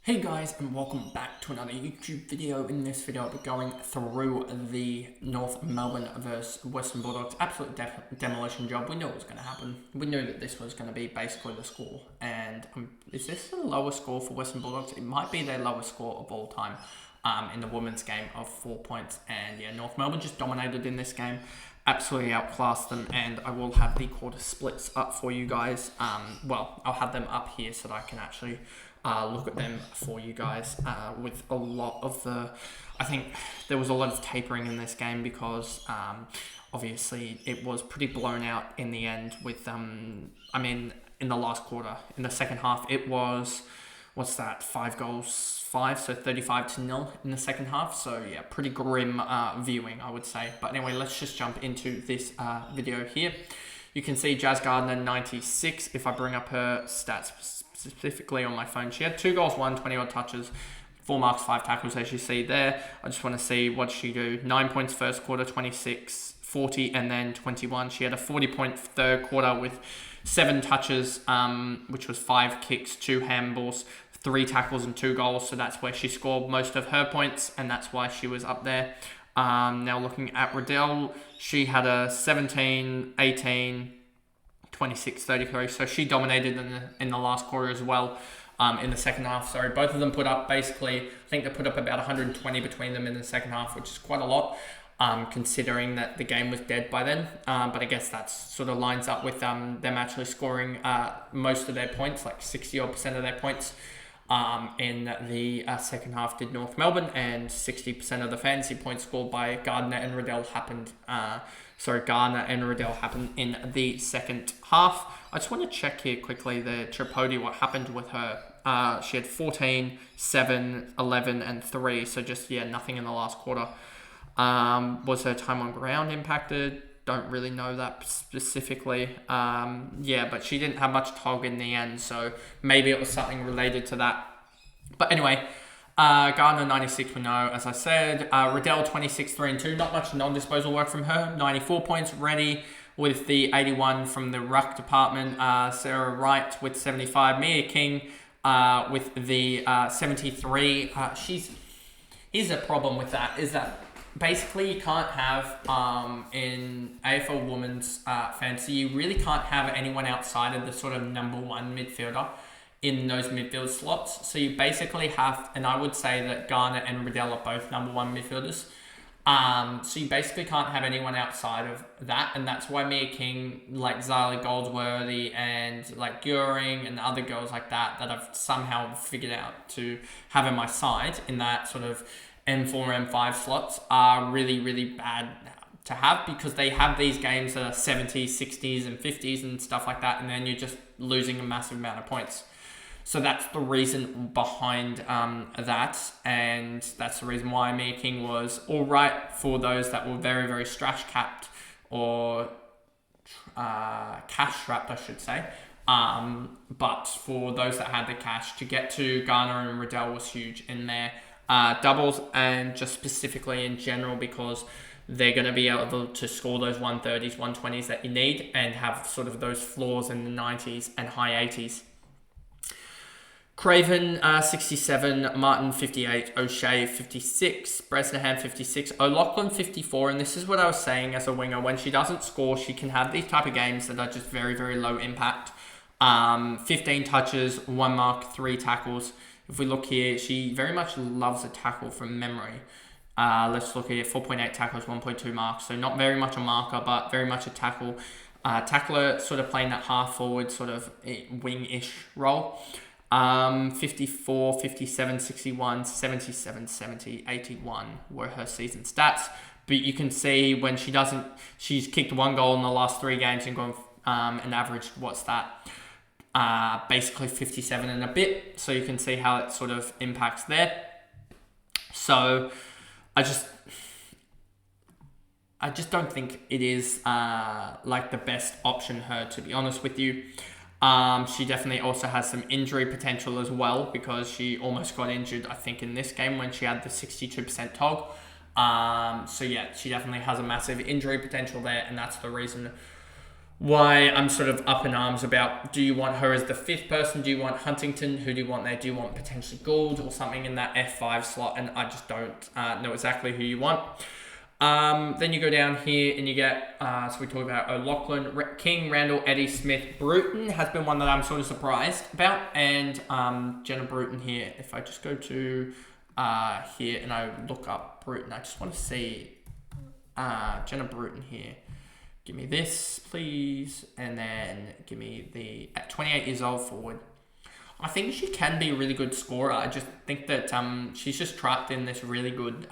Hey guys, and welcome back to another YouTube video. In this video, I'll be going through the North Melbourne versus Western Bulldogs. Absolute demolition job. We knew it was going to happen. We knew that this was going to be basically the score. And is this the lowest score for Western Bulldogs? It might be their lowest score of all time in the women's game of 4 points. And yeah, North Melbourne just dominated in this game. Absolutely outclassed them, and I will have the quarter splits up for you guys. Well, I'll have them up here so that I can actually look at them for you guys with a lot of the... I think there was a lot of tapering in this game because obviously it was pretty blown out in the end with, in the last quarter. In the second half, it was, 5 goals, 5, so 35-0 in the second half. So yeah, pretty grim viewing, I would say. But anyway, let's just jump into this video here. You can see Jazz Gardner, 96. If I bring up her stats specifically on my phone, she had 2 goals, 20 odd touches, 4 marks, 5 tackles, as you see there. I just want to see what she do. 9 points first quarter, 26, 40, and then 21. She had a 40-point third quarter with 7 touches, which was 5 kicks, 2 handballs, 3 tackles and 2 goals. So that's where she scored most of her points, and that's why she was up there. Now looking at Riddell, she had a 17, 18, 26, 33. So she dominated in the last quarter as well. In the second half, sorry. Both of them put up basically, I think they put up about 120 between them in the second half, which is quite a lot, considering that the game was dead by then. But I guess that sort of lines up with them actually scoring most of their points, like 60% of their points. In the second half did North Melbourne, and 60% of the fantasy points scored by Gardner and Riddell happened in the second half. I just want to check here quickly the Tripodi, what happened with her. She had 14, 7, 11, and 3, so just, yeah, nothing in the last quarter. Was her time on ground impacted? Don't really know that specifically. Yeah, but she didn't have much tog in the end, so maybe it was something related to that. But anyway, Gardner 96 we know, as I said. Riddell 26, 3 and 2. Not much non-disposal work from her. 94 points. Ready with the 81 from the ruck department. Sarah Wright with 75. Mia King with the 73. Here's a problem with that, is that basically you can't have, in AFL Women's Fantasy, you really can't have anyone outside of the sort of number 1 midfielder in those midfield slots. So you basically have, and I would say that Garner and Riddell are both number 1 midfielders. So you basically can't have anyone outside of that, and that's why Mia King, like Zaylee Goldsworthy and like Goering and other girls like that I've somehow figured out to have in my side in that sort of M4, M5 slots are really, really bad to have, because they have these games that are 70s, 60s, and 50s and stuff like that, and then you're just losing a massive amount of points. So that's the reason behind that, and that's the reason why Mia King was alright for those that were very, very capped or cash strapped, I should say. But for those that had the cash, to get to Garner and Riddell was huge in their doubles, and just specifically in general, because they're going to be able to score those 130s, 120s that you need, and have sort of those floors in the 90s and high 80s. Craven 67, Martin 58, O'Shea 56, Bresnahan 56, O'Loughlin 54, and this is what I was saying as a winger. When she doesn't score, she can have these type of games that are just very, very low impact. 15 touches, 1 mark, 3 tackles. If we look here, she very much loves a tackle from memory. Let's look here, 4.8 tackles, 1.2 marks. So not very much a marker, but very much a tackle. Tackler sort of playing that half forward, sort of wing-ish role. 54, 57, 61, 77, 70, 81 were her season stats. But you can see when she's kicked 1 goal in the last 3 games and gone and averaged, basically 57 and a bit. So you can see how it sort of impacts there. So I just don't think it is like the best option her, to be honest with you. She definitely also has some injury potential as well, because she almost got injured, I think, in this game when she had the 62% tog. So yeah, she definitely has a massive injury potential there, and that's the reason why I'm sort of up in arms about, do you want her as the 5th person? Do you want Huntington? Who do you want there? Do you want potentially Gould or something in that F5 slot? And I just don't know exactly who you want. Then you go down here and you get, so we talk about O'Loughlin, King, Randall, Eddie, Smith, Bruton has been one that I'm sort of surprised about. And Jenna Bruton here, if I just go to here and I look up Bruton, I just want to see Jenna Bruton here. Give me this, please, and then give me the at 28 years old forward. I think she can be a really good scorer. I just think that she's just trapped in this really good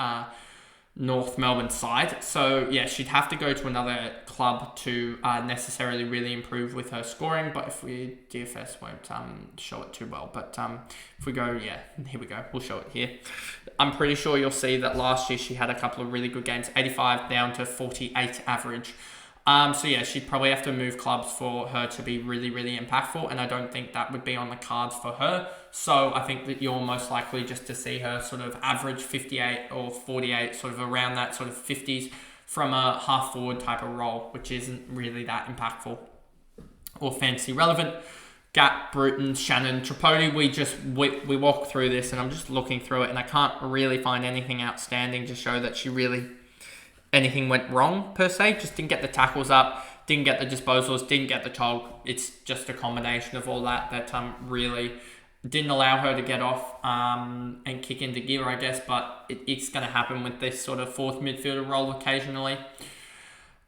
North Melbourne side. So, yeah, she'd have to go to another club to necessarily really improve with her scoring. But if we, DFS won't show it too well. But if we go, yeah, here we go. We'll show it here. I'm pretty sure you'll see that last year she had a couple of really good games. 85 down to 48 average. So yeah, she'd probably have to move clubs for her to be really, really impactful, and I don't think that would be on the cards for her. So I think that you're most likely just to see her sort of average 58 or 48, sort of around that sort of 50s from a half forward type of role, which isn't really that impactful or fancy relevant. Gap, Bruton, Shannon, Tripodi, we walk through this and I'm just looking through it and I can't really find anything outstanding to show that anything went wrong per se. Just didn't get the tackles up, didn't get the disposals, didn't get the tog. It's just a combination of all that really didn't allow her to get off and kick into gear, I guess. But it's going to happen with this sort of 4th midfielder role occasionally.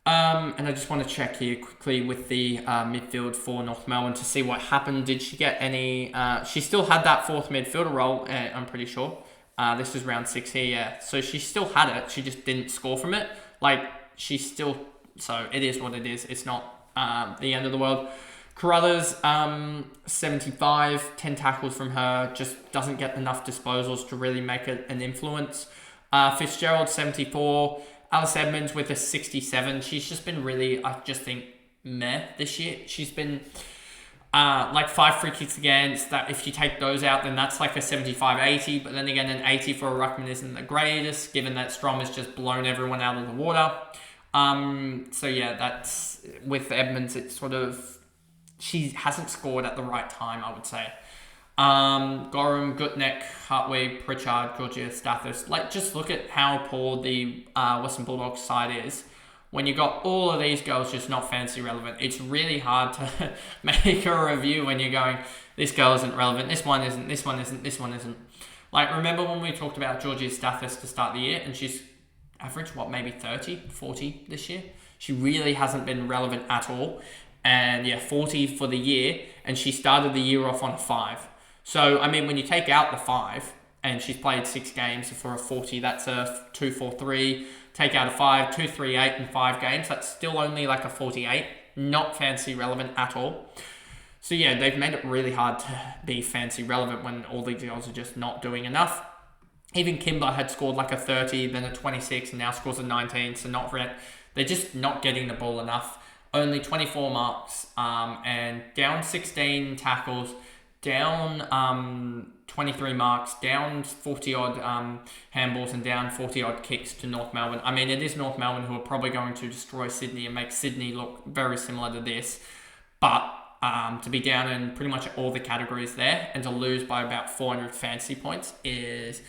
And I just want to check here quickly with the midfield for North Melbourne to see what happened. Did she get any? She still had that 4th midfielder role, I'm pretty sure. This is round 6 here, yeah. So she still had it. She just didn't score from it. So it is what it is. It's not the end of the world. Carruthers, 75, 10 tackles from her. Just doesn't get enough disposals to really make it an influence. Fitzgerald, 74. Alice Edmonds with a 67. She's just been really, I just think, meh this year. She's been... 5 free kicks against, that if you take those out, then that's like a 75-80, but then again, an 80 for a ruckman isn't the greatest, given that Strom has just blown everyone out of the water. So yeah, that's, with Edmonds, it's sort of, she hasn't scored at the right time, I would say. Gorham, Gutneck, Hartwig, Pritchard, Georgia, Stathis, just look at how poor the Western Bulldogs side is. When you got all of these girls just not fancy relevant, it's really hard to make a review when you're going, this girl isn't relevant, this one isn't, this one isn't, this one isn't. Remember when we talked about Georgia Stathis to start the year, and she's averaged, maybe 30, 40 this year? She really hasn't been relevant at all. And yeah, 40 for the year, and she started the year off on a 5. So, I mean, when you take out the 5, and she's played 6 games for a 40, that's a 2-4-3. Take out a 5, 2-3-8 in 5 games. That's still only like a 48. Not fancy relevant at all. So yeah, they've made it really hard to be fancy relevant when all these girls are just not doing enough. Even Kimber had scored like a 30, then a 26, and now scores a 19. So they're just not getting the ball enough. Only 24 marks, and down 16 tackles, down 23 marks, down 40-odd handballs, and down 40-odd kicks to North Melbourne. I mean, it is North Melbourne who are probably going to destroy Sydney and make Sydney look very similar to this. But to be down in pretty much all the categories there and to lose by about 400 fantasy points is...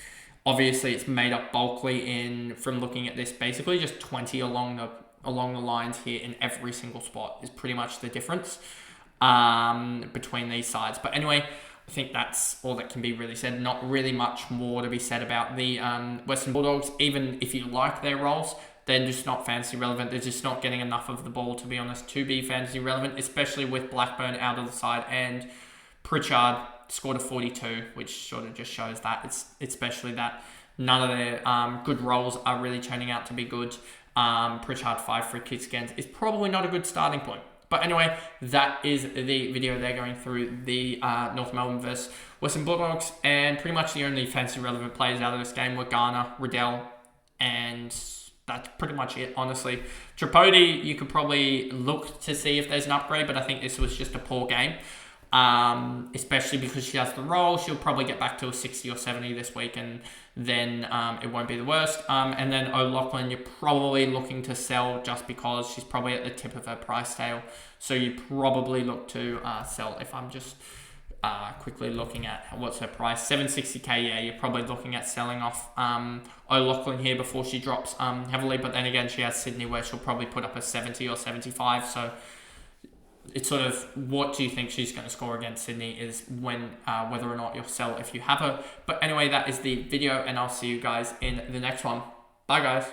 Obviously, it's made up bulkily from looking at this, basically just 20 along the lines here in every single spot is pretty much the difference between these sides. But anyway, I think that's all that can be really said. Not really much more to be said about the Western Bulldogs. Even if you like their roles, they're just not fantasy relevant. They're just not getting enough of the ball, to be honest, to be fantasy relevant, especially with Blackburn out of the side and Pritchard scored a 42, which sort of just shows that. It's especially that none of their good roles are really turning out to be good. Pritchard 5 free kicks against is probably not a good starting point. But anyway, that is the video there going through the North Melbourne versus Western Bulldogs, and pretty much the only fancy relevant players out of this game were Garner, Riddell, and that's pretty much it, honestly. Tripodi, you could probably look to see if there's an upgrade, but I think this was just a poor game. especially because she has the role. She'll probably get back to a 60 or 70 this week, and then it won't be the worst. And then O'Loughlin, you're probably looking to sell just because she's probably at the tip of her price scale. So you probably look to sell. If I'm just quickly looking at what's her price, 760k, yeah, you're probably looking at selling off O'Loughlin here before she drops heavily. But then again, she has Sydney where she'll probably put up a 70 or 75. So it's sort of, what do you think she's going to score against Sydney is when whether or not you'll sell if you have her. But anyway, that is the video, and I'll see you guys in the next one. Bye, guys.